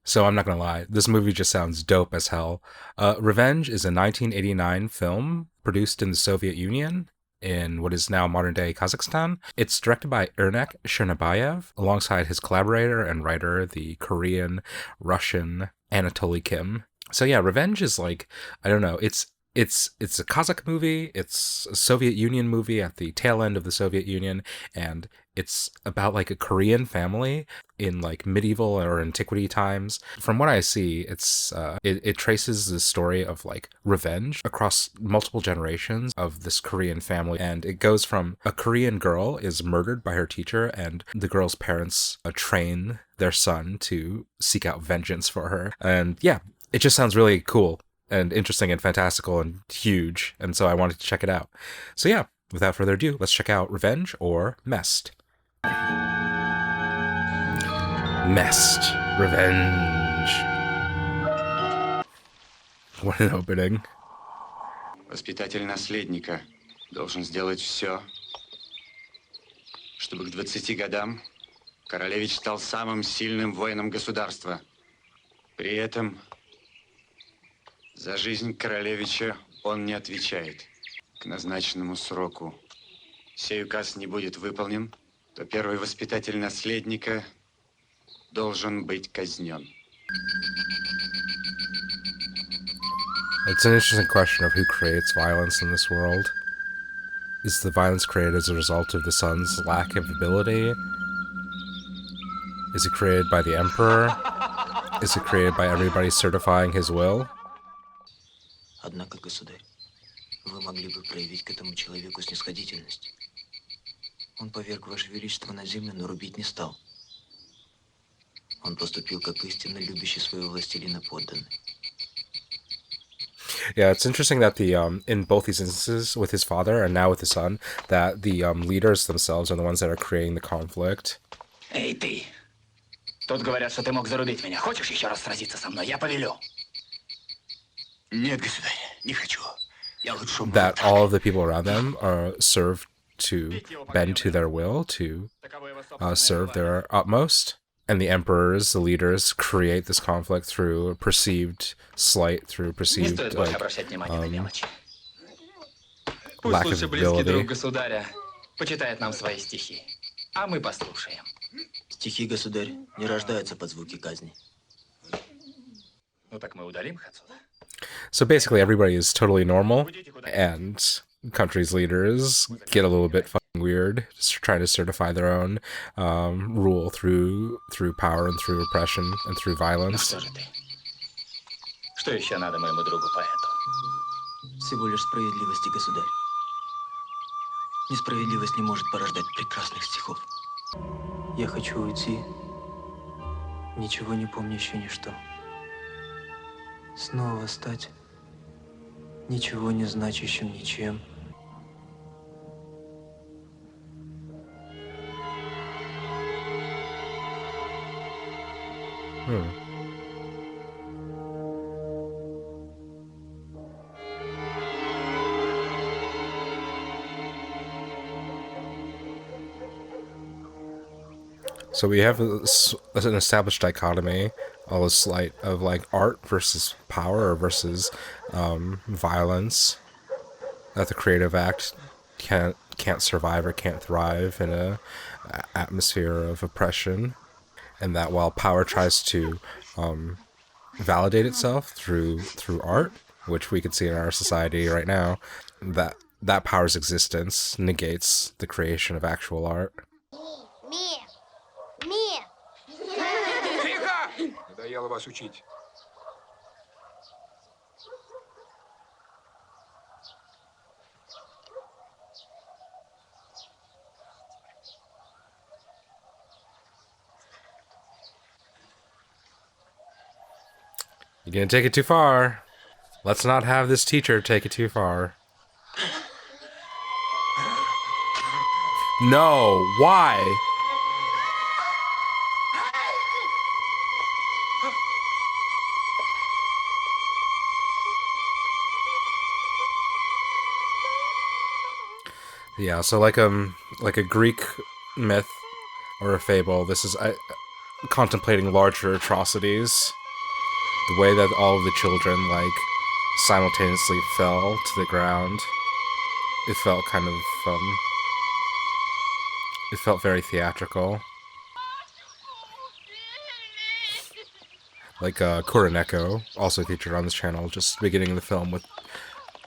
So I'm not gonna lie, this movie just sounds dope as hell. Revenge is a 1989 film produced in the Soviet Union in what is now modern day Kazakhstan. It's directed by Ermek Shinarbaev alongside his collaborator and writer, the Korean Russian Anatoli Kim. So yeah, Revenge is like, I don't know, it's a Kazakh movie, it's a Soviet Union movie at the tail end of the Soviet Union, and it's about like a Korean family in like medieval or antiquity times. From what I see, it traces the story of like revenge across multiple generations of this Korean family, and it goes from a Korean girl is murdered by her teacher, and the girl's parents train their son to seek out vengeance for her. And yeah, it just sounds really cool and interesting and fantastical and huge, and so I wanted to check it out. So yeah, without further ado, let's check out Revenge or Mest. Mest. Revenge. What an opening. Воспитатель наследника должен сделать все, чтобы к 20 годам королевич стал самым сильным воином государства. При этом за жизнь королевича он не отвечает. К назначенному сроку сей указ не будет выполнен, то первый воспитатель наследника должен быть казнен. It's an interesting question of who creates violence in this world. Is the violence created as a result of the son's lack of ability? Is it created by the emperor? Is it created by everybody certifying his will? Однако, государь, вы могли бы проявить к этому человеку снисходительность. Он поверг Ваше Величество на землю, но рубить не стал. Он поступил как истинно любящий своего властелина подданный. Yeah, it's interesting that the in both these instances with his father and now with the son, that the leaders themselves are the ones that are creating the conflict. Эй, ты! Тут говорят, что ты мог зарубить меня. Хочешь еще раз сразиться со мной? Я повелю. Нет, государь, не хочу. Я лучше умру. That all of the people around them are served to bend to their will, to serve their utmost. And the emperors, the leaders, create this conflict through perceived slight, through perceived like, lack of ability. Государя почитает нам свои стихи, а мы послушаем. Стихи, государь, не рождаются под звуки казни. Ну так мы удалим их отсюда. So basically, everybody is totally normal, and countries' leaders get a little bit fucking weird, just trying to certify their own rule through power and through oppression and through violence. Что же ты? Что еще надо моему другу поэту? Всего лишь справедливости, государь. Несправедливость не может порождать прекрасных стихов. Я хочу уйти, ничего не помнящий ничто. Снова стать ничего не значащим ничем. So we have an established dichotomy, all this slight of like art versus power or versus violence. That the creative act can't survive or can't thrive in a atmosphere of oppression, and that while power tries to validate itself through art, which we could see in our society right now, that power's existence negates the creation of actual art. Надоело вас учить. You're gonna take it too far. Let's not have this teacher take it too far. No, why? Yeah, so like a Greek myth or a fable, this is contemplating larger atrocities. The way that all of the children, like, simultaneously fell to the ground. It felt kind of, it felt very theatrical. Like, Kuroneko, also featured on this channel, just beginning the film with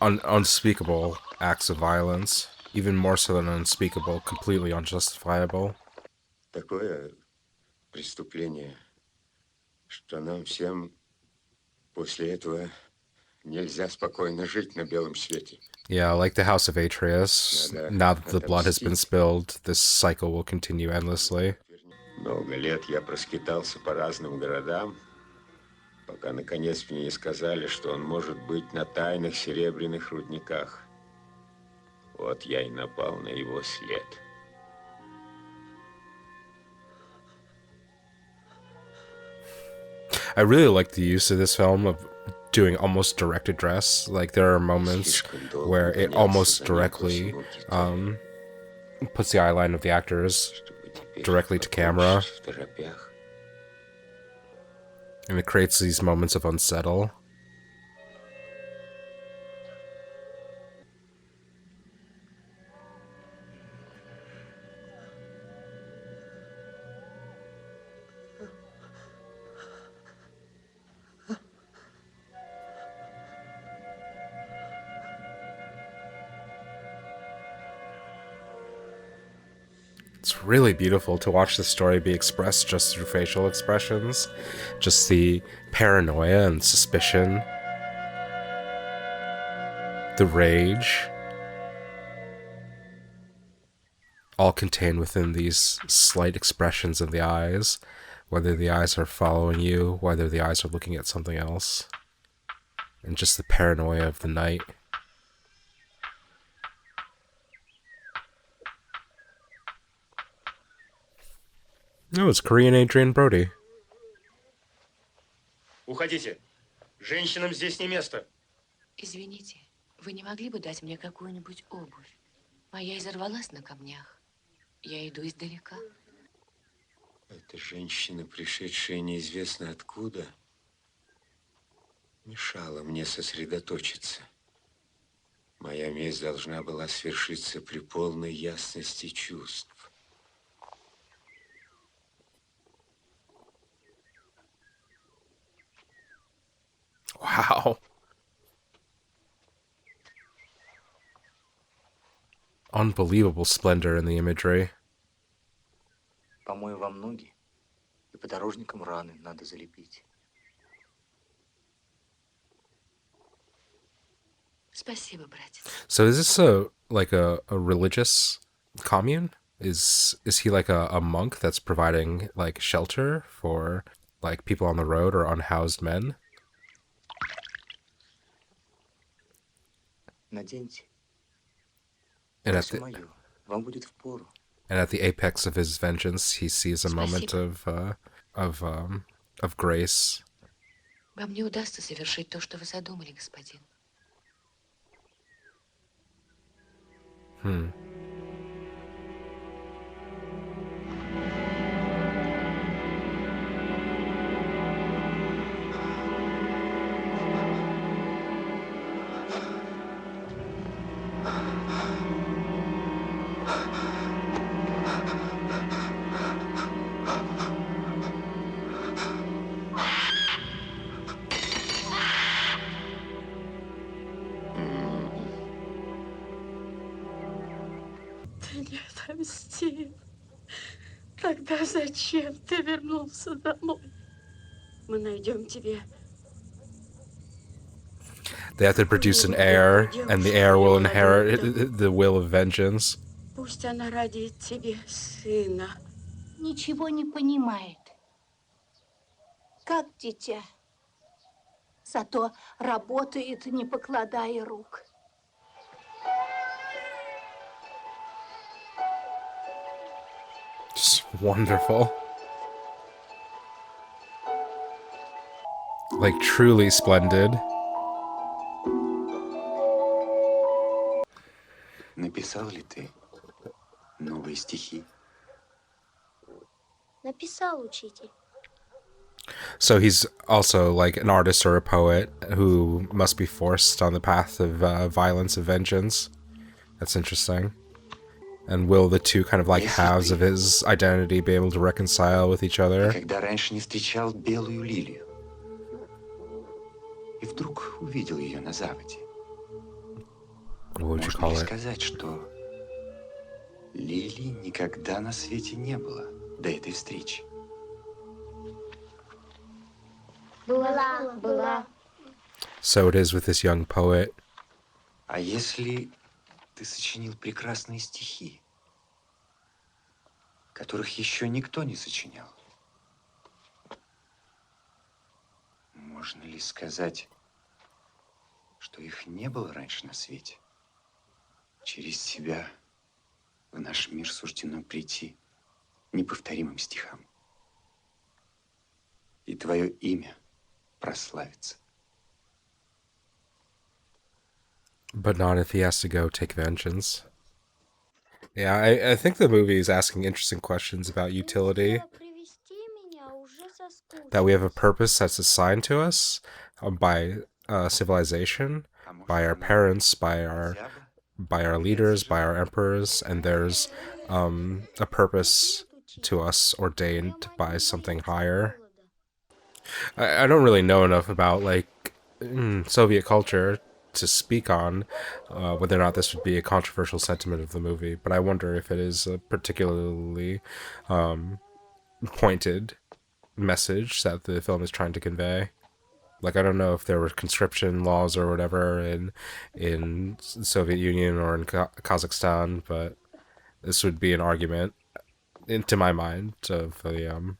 unspeakable acts of violence. Even more so than unspeakable, completely unjustifiable. Такое преступление, что нам всем после этого нельзя спокойно жить на белом свете. Yeah, like the House of Atreus, now that the blood has been spilled, this cycle will continue endlessly. Много лет я проскитался по разным городам, пока наконец мне не сказали, что он может быть на тайных серебряных рудниках. Вот я и напал на его след. I really like the use of this film of doing almost direct address. Like, there are moments where it almost directly puts the eyeline of the actors directly to camera, and it creates these moments of unsettle. It's really beautiful to watch the story be expressed just through facial expressions. Just the paranoia and suspicion. The rage. All contained within these slight expressions of the eyes. Whether the eyes are following you, whether the eyes are looking at something else. And just the paranoia of the night. No, it's Korean Adrian Brody. Уходите. Женщинам здесь не место. Извините, вы не могли бы дать мне какую-нибудь обувь? Моя изорвалась на камнях. Я иду издалека. Эта женщина, пришедшая неизвестно откуда, мешала мне сосредоточиться. Моя месть должна была свершиться при полной ясности чувств. Wow. Unbelievable splendor in the imagery. Помою вам ноги, и подорожникам раны надо залепить. Спасибо, братец. So is this a religious commune? Is he like a monk that's providing like shelter for like people on the road or unhoused men? Наденьте. And at Все the мое. Вам будет впору. and at the apex of his vengeance, he sees a moment of grace. Вам не удастся совершить то, что вы задумали, господин. Ты не отомстил. Тогда зачем ты вернулся домой? Мы найдем тебе. They have to produce an heir, and the heir will inherit the will of vengeance. Пусть она родит тебе сына. Ничего не понимает. Как дитя. Зато работает, не покладая рук. Just wonderful. Like, truly splendid. Написал ли ты новые стихи? Написал, учитель. So he's also like an artist or a poet who must be forced on the path of violence and vengeance. That's interesting. And will the two kind of like halves of his identity be able to reconcile with each other? Когда раньше не встречал белую лилию. И вдруг увидел ее на западе. What would you Можно call ли it? сказать, что лилии никогда на свете не было до этой встречи? Была. So it is with this young poet. А если ты сочинил прекрасные стихи, которых еще никто не сочинял? Можно ли сказать, что их не было раньше на свете? Через тебя в наш мир суждено прийти неповторимым стихам. И твое имя прославится. But not if he has to go take vengeance. Yeah, I think the movie is asking interesting questions about utility. That we have a purpose that's assigned to us by civilization, by our parents, by our leaders, by our emperors, and there's a purpose to us ordained by something higher. I don't really know enough about like Soviet culture to speak on whether or not this would be a controversial sentiment of the movie, but I wonder if it is a particularly pointed message that the film is trying to convey. Like, I don't know if there were conscription laws or whatever in Soviet Union or in Kazakhstan, but this would be an argument, into my mind, of the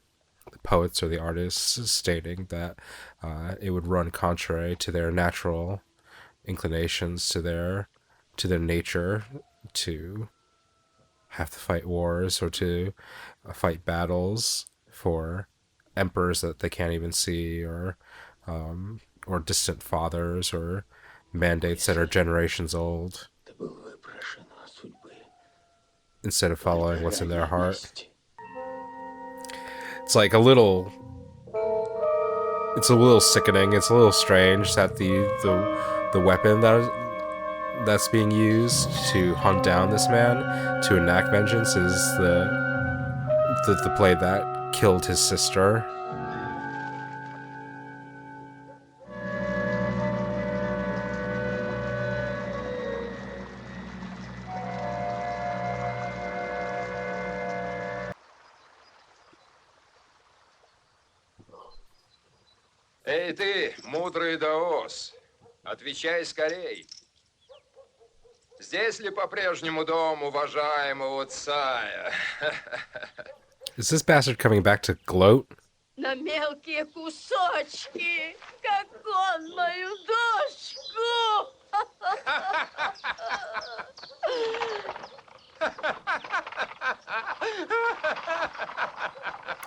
poets or the artists stating that it would run contrary to their natural inclinations, to their nature, to have to fight wars or to fight battles for emperors that they can't even see, or distant fathers, or mandates that are generations old, instead of following what's in their heart. It's like it's a little sickening. It's a little strange that the weapon that's being used to hunt down this man, to enact vengeance, is the blade that killed his sister. Эй ты, мудрый даос, отвечай скорей. Здесь ли по-прежнему дом уважаемого царя? Is this bastard coming back to gloat? На мелкие кусочки, как он мою дочку.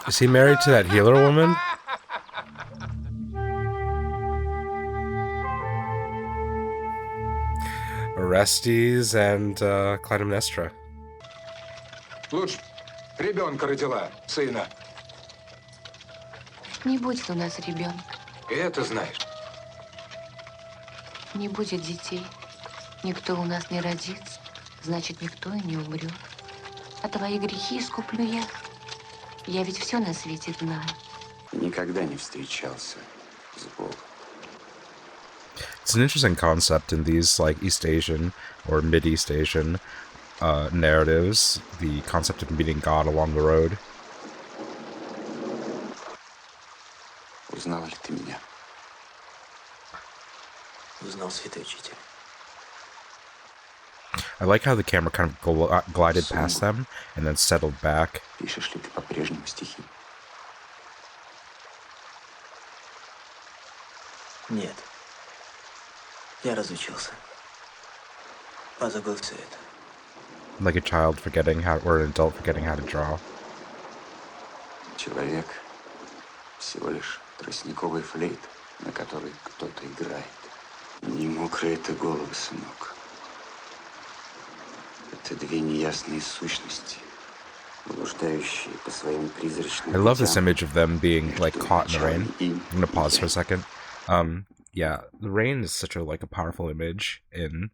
Is he married to that healer woman? Orestes and Clytemnestra. Лучше ребенка родила, сына. Не будет у нас ребенка. И это знаешь. Не будет детей. Никто у нас не родится. Значит, никто и не умрет. А твои грехи искуплю я. Я ведь все на свете знаю. Никогда не встречался с Богом. It's an interesting concept in these like East Asian or Mid-East Asian narratives, the concept of meeting God along the road. Узнал ли ты меня? Узнал, святой учитель. I like how the camera kind of glided past them and then settled back. Пишешь ли ты по-прежнему стихи? Нет. Я разучился. Позабыл все это. Like a child forgetting how, or an adult forgetting how to draw. Человек всего лишь тростниковый флейт, на которой кто-то играет. Не мокрые это головы, сынок. Это две неясные сущности, блуждающие по своим призрачным I love this путям image of them being like между caught in the rain. началом «и» I'm gonna pause и for a «я». second. Yeah, the rain is such a like a powerful image in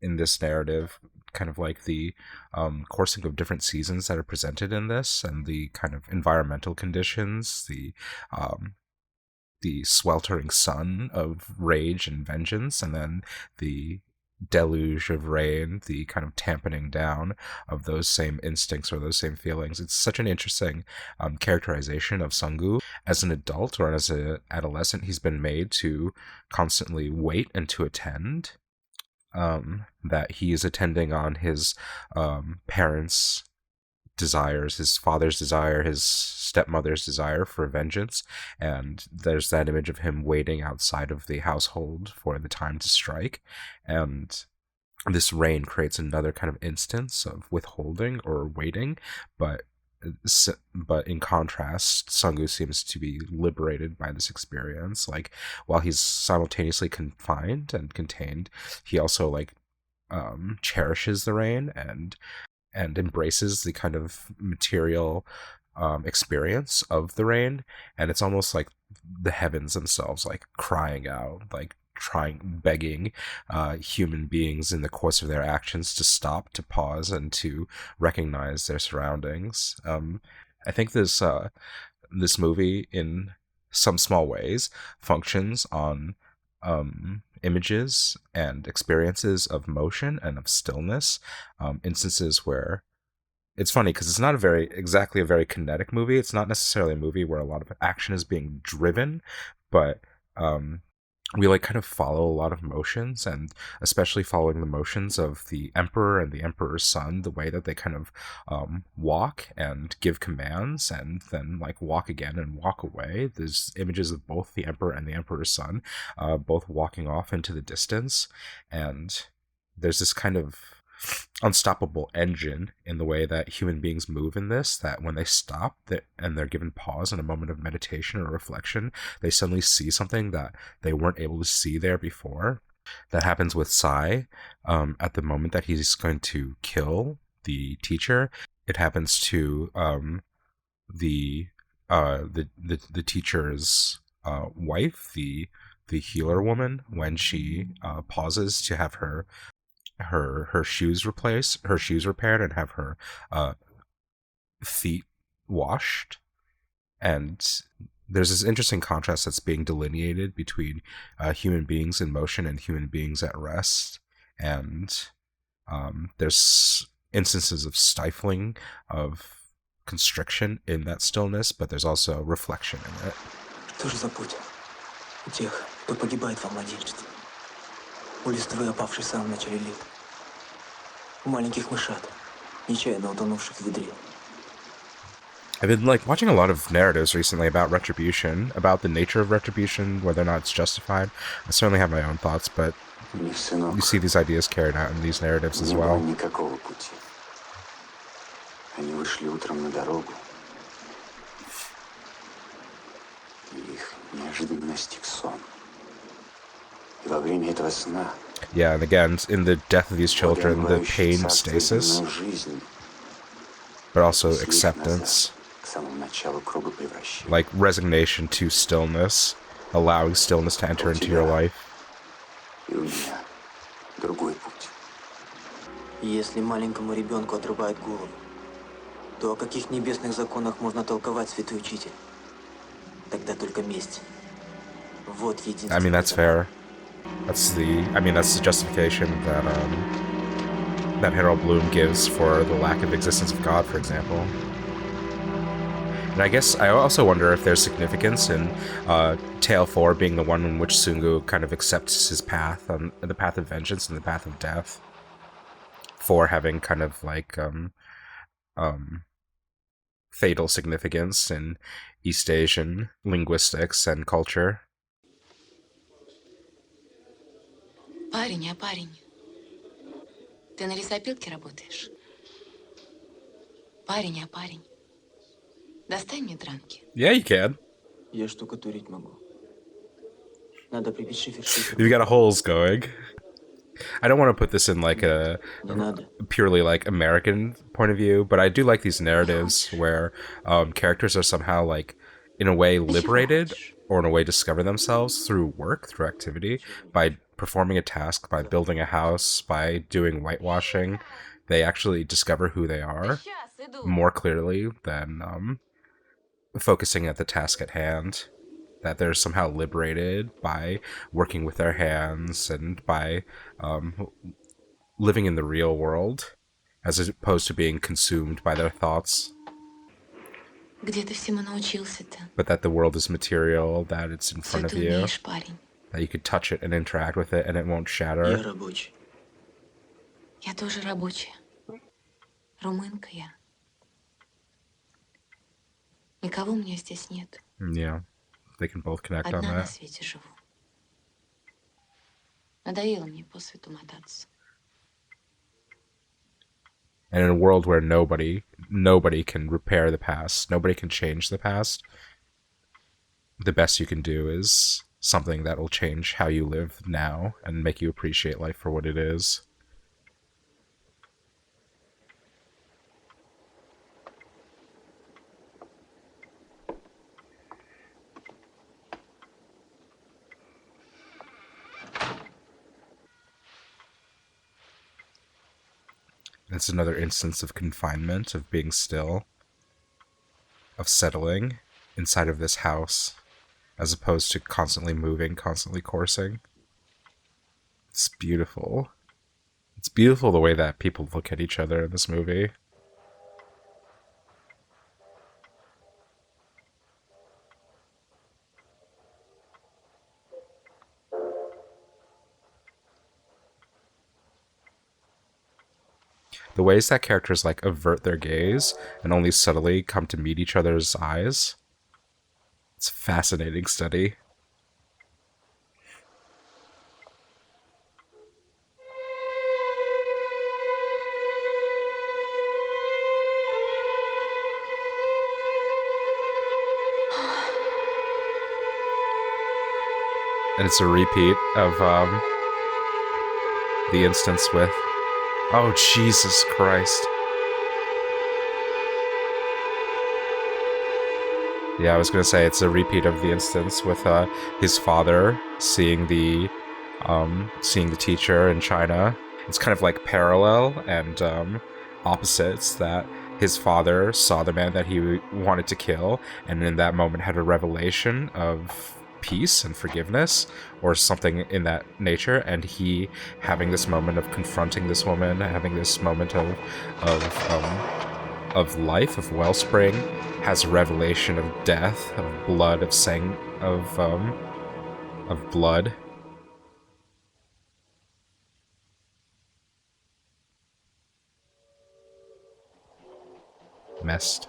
this narrative, kind of like the coursing of different seasons that are presented in this, and the kind of environmental conditions, the sweltering sun of rage and vengeance, and then the deluge of rain, the kind of dampening down of those same instincts or those same feelings. It's such an interesting characterization of Sungu. As an adult or as an adolescent, he's been made to constantly wait and to attend. That he is attending on his parents' desires, his father's desire, his stepmother's desire for vengeance, and there's that image of him waiting outside of the household for the time to strike, and this rain creates another kind of instance of withholding or waiting, but in contrast, Sungu seems to be liberated by this experience. Like, while he's simultaneously confined and contained, he also like cherishes the rain and embraces the kind of material experience of the rain, and it's almost like the heavens themselves like crying out, like begging human beings in the course of their actions to stop, to pause, and to recognize their surroundings. I think this movie, in some small ways, functions on images and experiences of motion and of stillness, instances where it's funny because it's not exactly a very kinetic movie. It's not necessarily a movie where a lot of action is being driven, but we like kind of follow a lot of motions, and especially following the motions of the emperor and the emperor's son, the way that they kind of walk and give commands and then like walk again and walk away. There's images of both the emperor and the emperor's son both walking off into the distance, and there's this kind of unstoppable engine in the way that human beings move in this, that when they stop and they're given pause in a moment of meditation or reflection, they suddenly see something that they weren't able to see there before. That happens with Sai at the moment that he's going to kill the teacher. It happens to the teacher's wife, the healer woman, when she pauses to have her shoes repaired and have her feet washed. And there's this interesting contrast that's being delineated between human beings in motion and human beings at rest, and there's instances of stifling, of constriction in that stillness, but there's also reflection in it. Что же за путь у тех, кто погибает во младенчестве? У листвы, опавшей в самом начале лет. У маленьких мышат, нечаянно утонувших в ведре. I've been like watching a lot of narratives recently about retribution, about the nature of retribution, whether or not it's justified. I certainly have my own thoughts, but you see these ideas carried out in these narratives as well. Никакого пути. Они вышли утром на дорогу, и их неожиданно настиг сон. И во время этого сна Yeah, and again, in the death of these children, the pain stasis, but also acceptance, like resignation to stillness, allowing stillness to enter into your life. Если маленькому ребенку отрубают голову, то о каких небесных законах можно толковать, святой учитель? Тогда только месть. Вот единственный. I mean, that's fair. That's the justification that that Harold Bloom gives for the lack of existence of God, for example. And I guess I also wonder if there's significance in Tale 4 being the one in which Sungu kind of accepts his path, the path of vengeance and the path of death, for having kind of like fatal significance in East Asian linguistics and culture. Парень, ты на лесопилке работаешь? Парень, достань мне дранки. Yeah, you can. Я штукатурить могу. Надо прибить шифер. You got a holes going. I don't want to put this in like a Не надо. purely like American point of view, but I do like these narratives where characters are somehow like in a way liberated or in a way discover themselves through work, through activity, by performing a task, by building a house, by doing whitewashing. They actually discover who they are more clearly than focusing at the task at hand. That they're somehow liberated by working with their hands and by living in the real world, as opposed to being consumed by their thoughts. Где ты всему научился-то? But that the world is material, that it's in Всё front of ты you, умеешь, парень. that you could touch it and interact with it and it won't Я shatter. рабочий. Я тоже рабочая. Румынка я. Никого у меня здесь нет. Yeah, they can both connect on Одна на that. свете живу. Надоело мне по свету мотаться. And in a world where nobody can repair the past, nobody can change the past, the best you can do is something that will change how you live now and make you appreciate life for what it is. It's another instance of confinement, of being still, of settling inside of this house, as opposed to constantly moving, constantly coursing. It's beautiful. It's beautiful the way that people look at each other in this movie. The ways that characters like avert their gaze and only subtly come to meet each other's eyes. It's a fascinating study. And it's a repeat of the instance with, oh, Jesus Christ. Yeah, I was going to say it's a repeat of the instance with his father seeing the teacher in China. It's kind of like parallel and opposites, that his father saw the man that he wanted to kill, and in that moment had a revelation of peace and forgiveness or something in that nature, and he having this moment of confronting this woman, having this moment of life, of wellspring, has a revelation of death, of blood, of blood. Mest.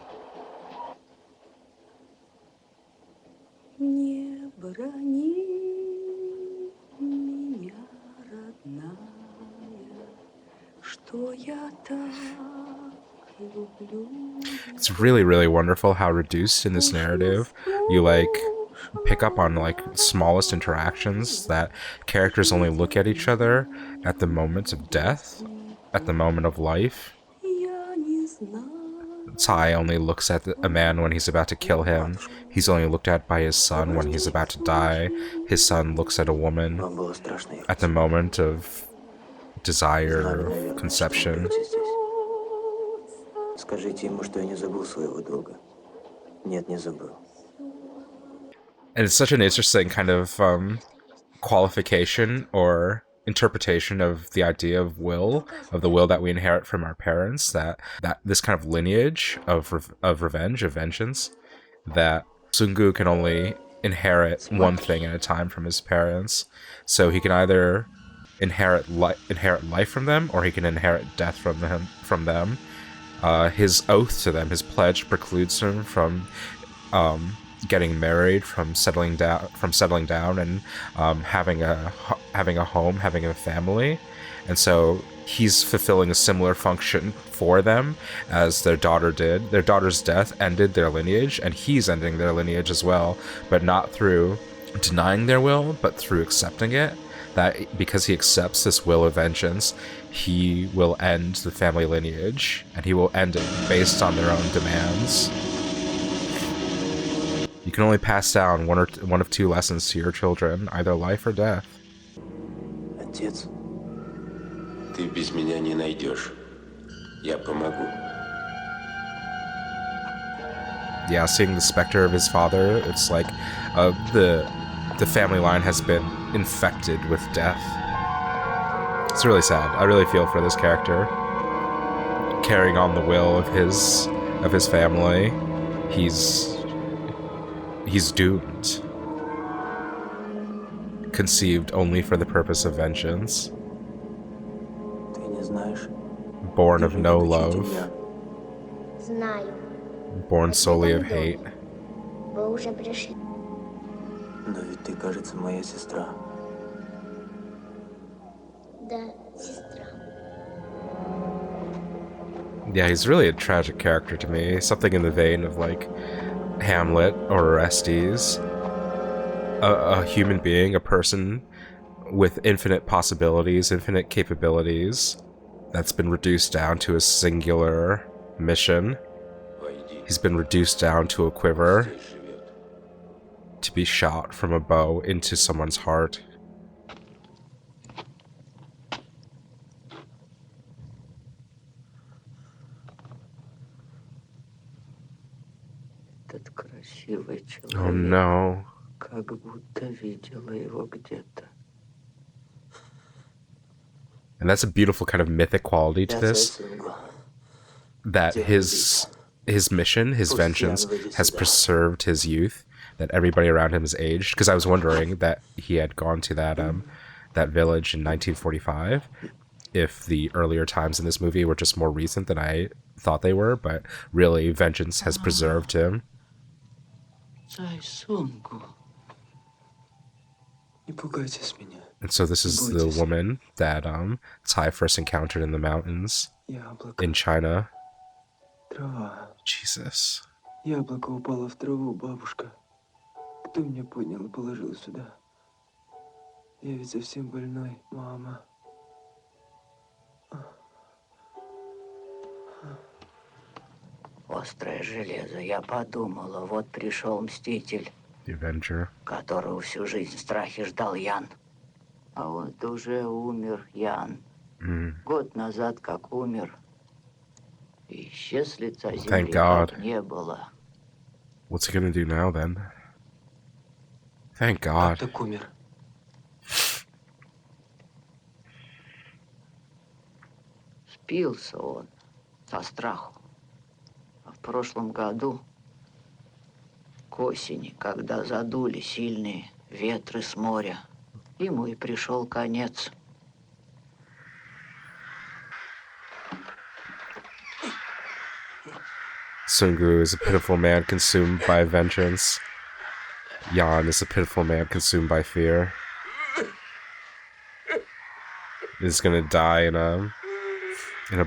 Не брони меня, родная, что я так люблю. It's really, really wonderful how reduced in this narrative you like pick up on like smallest interactions, that characters only look at each other at the moment of death, at the moment of life. Я не знаю. Tai only looks at a man when he's about to kill him. He's only looked at by his son when he's about to die. His son looks at a woman Вам было страшно ехать. at the moment of desire, Знали, of наверное, что conception. вы будете здесь. Скажите ему, что я не забыл своего друга. Нет, не забыл. And it's such an interesting kind of qualification or interpretation of the idea of will, of the will that we inherit from our parents, that this kind of lineage of revenge, of vengeance, that Sungu can only inherit one thing at a time from his parents. So he can either inherit life from them, or he can inherit death from them. His oath to them, his pledge, precludes him from getting married, from settling down, and having a home, having a family. And so he's fulfilling a similar function for them as their daughter did. Their daughter's death ended their lineage, and he's ending their lineage as well, but not through denying their will, but through accepting it. That because he accepts this will of vengeance, he will end the family lineage, and he will end it based on their own demands. You can only pass down one of two lessons to your children, either life or death. Отец, Ты без меня не найдешь. Я помогу. Yeah, seeing the specter of his father, it's like the family line has been infected with death. It's really sad. I really feel for this character. Carrying on the will of his family, he's doomed. Conceived only for the purpose of vengeance. ты не знаешь? Born of no love. Знаю. Born solely of hate. Вы уже пришли. Но ведь ты, кажется, моя сестра. Да, сестра. Yeah, he's really a tragic character to me. Something in the vein of like Hamlet or Orestes. A human being, a person with infinite possibilities, infinite capabilities, that's been reduced down to a singular mission. He's been reduced down to a quiver to be shot from a bow into someone's heart. Этот красивый человек. Oh no. Как будто видела его где-то. And that's a beautiful kind of mythic quality to this. That his mission, his vengeance, has preserved his youth. That everybody around him is aged. Because I was wondering that he had gone to that village in 1945. If the earlier times in this movie were just more recent than I thought they were, but really, vengeance has preserved him. And so this is the woman that Tsai first encountered in the mountains in China. Jesus. Яблоко упало в траву, бабушка. Кто меня поднял и положил сюда? Я ведь совсем больной, мама. Острое железо. Я подумала, вот пришел мститель, The Avenger. которого всю жизнь в страхе ждал Ян. А вот уже умер Ян. Год назад как умер. И исчез с лица земли, Thank God. как не было. What's he gonna do now then? Thank God. Так умер. Спился он со страху. А в прошлом году, к осени, когда задули сильные ветры с моря, ему и пришел конец. Sungu is a pitiful man consumed by vengeance. Yan is a pitiful man consumed by fear. He's gonna die in a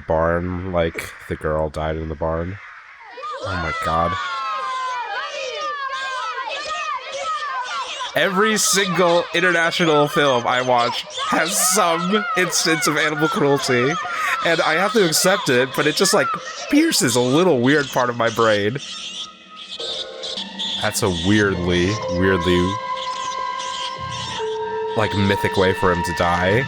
barn like the girl died in the barn. Oh my god. Every single international film I watch has some instance of animal cruelty, and I have to accept it, but it just like pierces a little weird part of my brain. That's a weirdly like mythic way for him to die.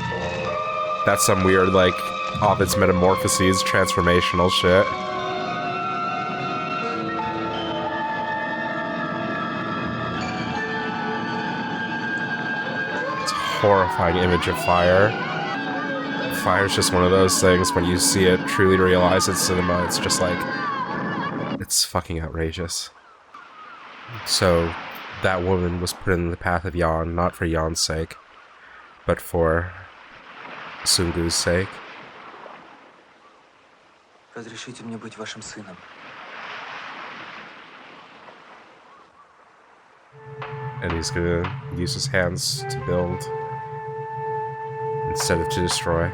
That's some weird like Ovid's Metamorphoses transformational shit. Horrifying image of fire. Fire's just one of those things when you see it truly realize it's cinema, it's just like, it's fucking outrageous. So that woman was put in the path of Yan, not for Yan's sake, but for Sungu's sake. Разрешите мне быть вашим сыном. And he's gonna use his hands to build instead of to destroy.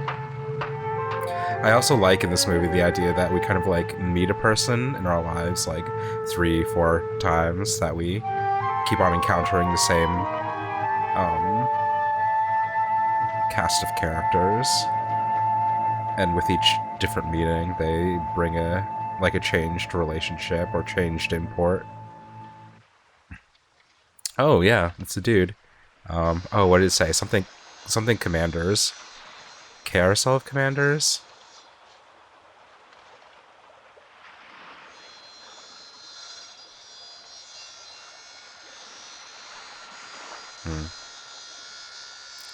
I also like in this movie the idea that we kind of like meet a person in our lives like 3-4 times, that we keep on encountering the cast of characters, and with each different meeting, they bring a changed relationship or changed import. Oh yeah, it's a dude. Oh, what did it say? Something commanders. Carousel of commanders?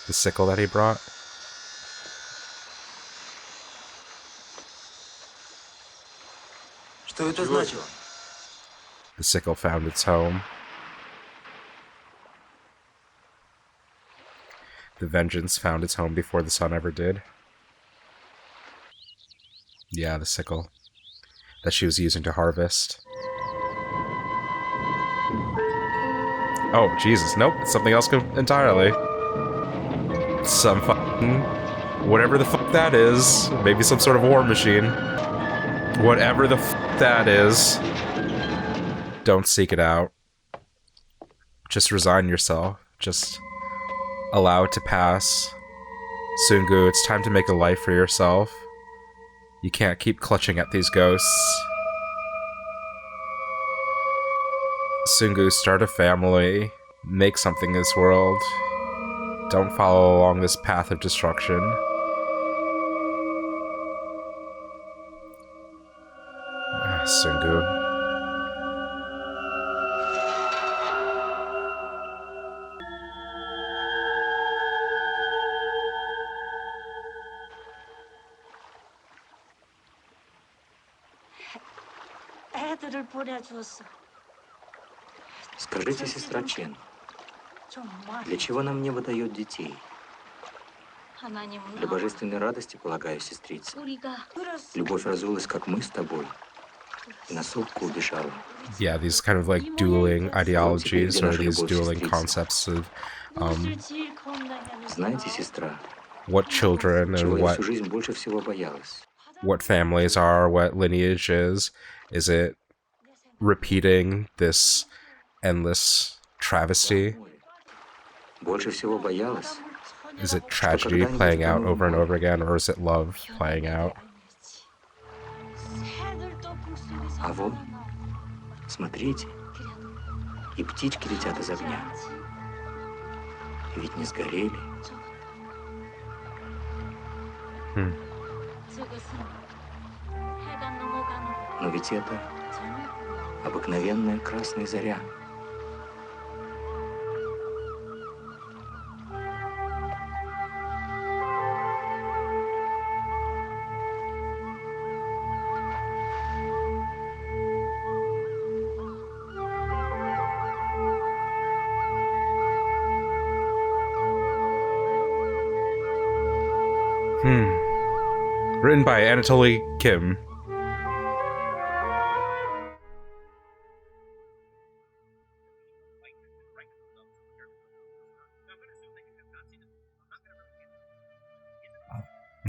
The sickle that he brought? Что это значило? The sickle found its home. The vengeance found its home before the sun ever did. Yeah, the sickle that she was using to harvest. Oh, Jesus, nope, it's something else entirely. Some fucking... whatever the fuck that is. Maybe some sort of war machine. Whatever the fuck that is. Don't seek it out. Just resign yourself. Just allow it to pass. Sungu, it's time to make a life for yourself. You can't keep clutching at these ghosts. Sungu, start a family. Make something in this world. Don't follow along this path of destruction. Sungu. Скажите, сестра Чен, для чего нам небо дает детей? Для божественной радости, полагаю, сестрица. Любовь разулась, как мы с тобой, и на сопку убежала. Yeah, these kind of like dueling ideologies or these dueling concepts of Знаете, сестра, what children чего and я what всю жизнь больше всего боялась? what families are, what lineage is. Is it repeating this endless travesty? Больше всего боялась, Is it tragedy playing out over and over again, or is it love playing out? а вот, смотрите, и птички летят из огня. Ведь не сгорели. Но ведь это обыкновенная красная заря. Written by Anatoli Kim.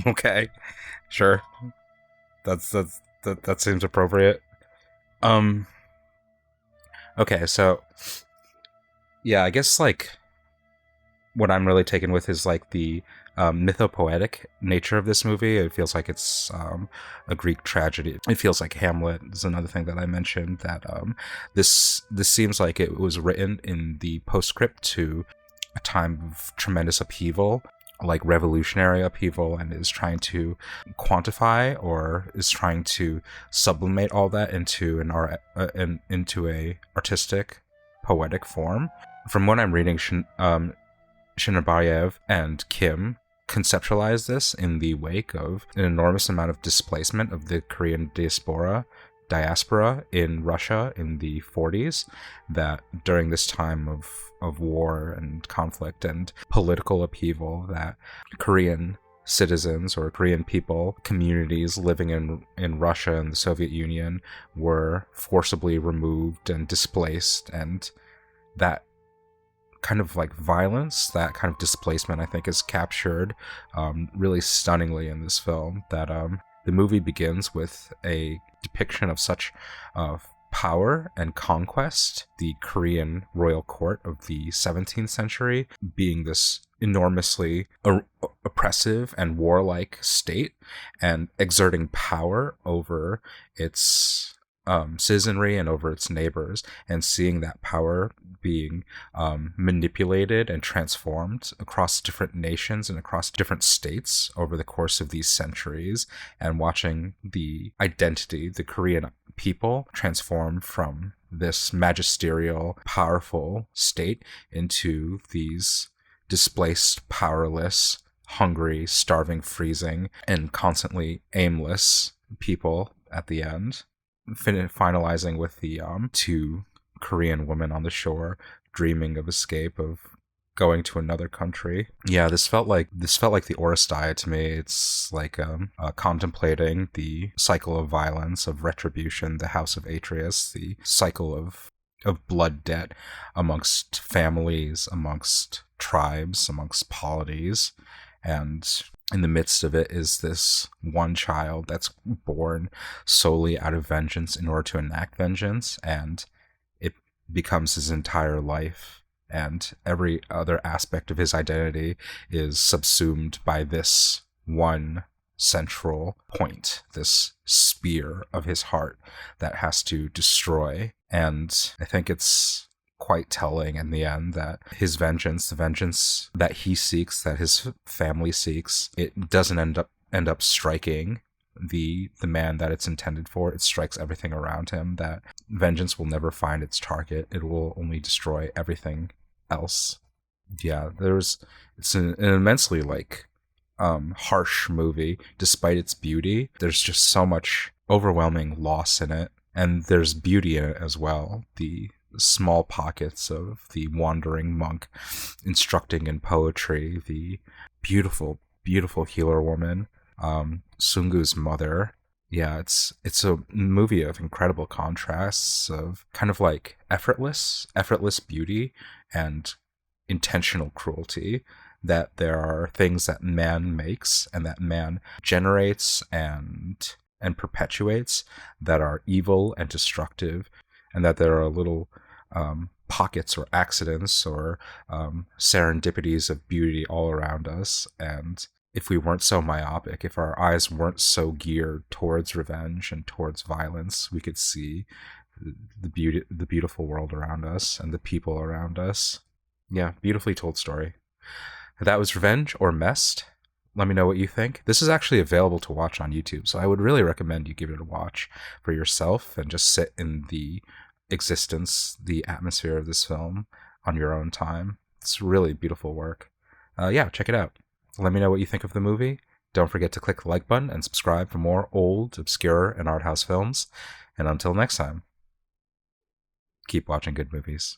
Okay, sure. That seems appropriate. Okay, so yeah, I guess like what I'm really taken with is like the mythopoetic nature of this movie. It feels like it's a Greek tragedy. It feels like Hamlet is another thing that I mentioned, that this seems like it was written in the postscript to a time of tremendous upheaval, like revolutionary upheaval, and is trying to quantify or is trying to sublimate all that into into a artistic, poetic form. From what I'm reading, Shinarbaev and Kim conceptualized this in the wake of an enormous amount of displacement of the Korean diaspora in Russia in the 40s, that during this time of war and conflict and political upheaval, that Korean citizens or Korean people, communities living in Russia and the Soviet Union were forcibly removed and displaced, and that kind of like violence, that kind of displacement, I think is captured really stunningly in this film. That the movie begins with a depiction of such power and conquest, the Korean royal court of the 17th century being this enormously oppressive and warlike state, and exerting power over its citizenry and over its neighbors, and seeing that power being manipulated and transformed across different nations and across different states over the course of these centuries, and watching the identity, the Korean people, transform from this magisterial, powerful state into these displaced, powerless, hungry, starving, freezing, and constantly aimless people at the end. Finalizing with the two Korean women on the shore dreaming of escape, of going to another country. Yeah, this felt like the Oresteia to me. It's like contemplating the cycle of violence, of retribution, the House of Atreus, the cycle of blood debt amongst families, amongst tribes, amongst polities. And in the midst of it is this one child that's born solely out of vengeance in order to enact vengeance, and it becomes his entire life, and every other aspect of his identity is subsumed by this one central point, this spear of his heart that has to destroy. And I think it's quite telling in the end that his vengeance, the vengeance that he seeks, that his family seeks, it doesn't end up striking the man that it's intended for. It strikes everything around him. That vengeance will never find its target. It will only destroy everything else. Yeah, it's an immensely harsh movie. Despite its beauty, there's just so much overwhelming loss in it, and there's beauty in it as well. The small pockets of the wandering monk instructing in poetry, the beautiful healer woman, Sungu's mother. Yeah, it's a movie of incredible contrasts, of kind of like effortless beauty and intentional cruelty. That there are things that man makes and that man generates and perpetuates that are evil and destructive, and that there are little pockets or accidents or serendipities of beauty all around us. And if we weren't so myopic, if our eyes weren't so geared towards revenge and towards violence, we could see the beautiful world around us and the people around us. Yeah, beautifully told story. That was Revenge or Mest. Let me know what you think. This is actually available to watch on YouTube, so I would really recommend you give it a watch for yourself and just sit in the existence, the atmosphere of this film on your own time. It's really beautiful work. Yeah, check it out. Let me know what you think of the movie. Don't forget to click the like button and subscribe for more old, obscure, and art house films. And until next time, keep watching good movies.